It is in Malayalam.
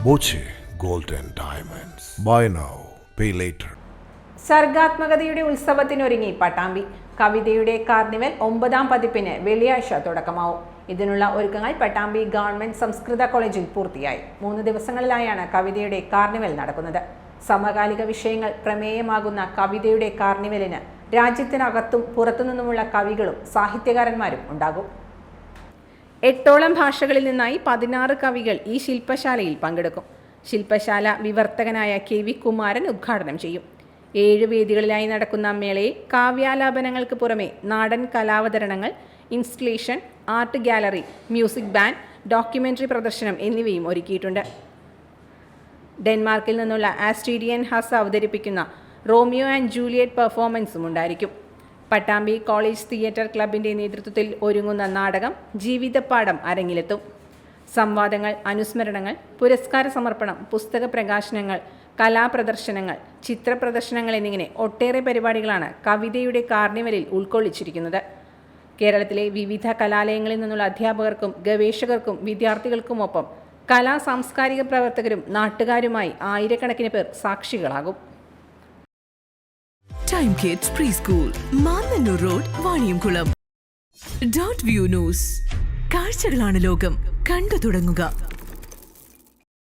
Boche gold and diamonds. Buy now, pay later. സർഗാത്മകതയുടെ ഉത്സവത്തിനൊരുങ്ങി പട്ടാമ്പി. കവിതയുടെ കാർണിവൽ 9ാം പതിപ്പിന് വെള്ളിയാഴ്ച തുടക്കമാവും. ഇതിനുള്ള ഒരുക്കങ്ങൾ പട്ടാമ്പി ഗവൺമെന്റ് സംസ്കൃത കോളേജിൽ പൂർത്തിയായി. 3 ദിവസങ്ങളിലായാണ് കവിതയുടെ കാർണിവൽ നടക്കുന്നത്. സമകാലിക വിഷയങ്ങൾ പ്രമേയമാകുന്ന കവിതയുടെ കാർണിവലിന് രാജ്യത്തിനകത്തും പുറത്തുനിന്നുമുള്ള കവികളും സാഹിത്യകാരന്മാരും ഉണ്ടാകും. 8ഓളം ഭാഷകളിൽ നിന്നായി 16 കവികൾ ഈ ശില്പശാലയിൽ പങ്കെടുക്കും. ശില്പശാല വിവർത്തകനായ KV കുമാരൻ ഉദ്ഘാടനം ചെയ്യും. 7 വേദികളിലായി നടക്കുന്ന മേളയിൽ കാവ്യാലാപനങ്ങൾക്ക് പുറമെ നാടൻ കലാവതരണങ്ങൾ, installation, art gallery, music band, documentary പ്രദർശനം എന്നിവയും ഒരുക്കിയിട്ടുണ്ട്. ഡെൻമാർക്കിൽ നിന്നുള്ള ആസ്ട്രീഡിയൻ ഹസ് അവതരിപ്പിക്കുന്ന റോമിയോ ആൻഡ് ജൂലിയറ്റ് പെർഫോമൻസും ഉണ്ടായിരിക്കും. പട്ടാമ്പി കോളേജ് തിയേറ്റർ ക്ലബിൻ്റെ നേതൃത്വത്തിൽ ഒരുങ്ങുന്ന നാടകം ജീവിതപ്പാഠം അരങ്ങിലെത്തും. സംവാദങ്ങൾ, അനുസ്മരണങ്ങൾ, പുരസ്കാര സമർപ്പണം, പുസ്തക പ്രകാശനങ്ങൾ, കലാപ്രദർശനങ്ങൾ, ചിത്രപ്രദർശനങ്ങൾ എന്നിങ്ങനെ ഒട്ടേറെ പരിപാടികളാണ് കവിതയുടെ കാർണിവലിൽ ഉൾക്കൊള്ളിച്ചിരിക്കുന്നത്. കേരളത്തിലെ വിവിധ കലാലയങ്ങളിൽ നിന്നുള്ള അധ്യാപകർക്കും ഗവേഷകർക്കും വിദ്യാർത്ഥികൾക്കുമൊപ്പം കലാ സാംസ്കാരിക പ്രവർത്തകരും നാട്ടുകാരുമായി ആയിരക്കണക്കിന് പേർ സാക്ഷികളാകും. Time kids preschool, Mannanur road, Vaniyamkulam. Dot view news. കാഴ്ചകളാണ് ലോകം, കണ്ടു തുടങ്ങുക.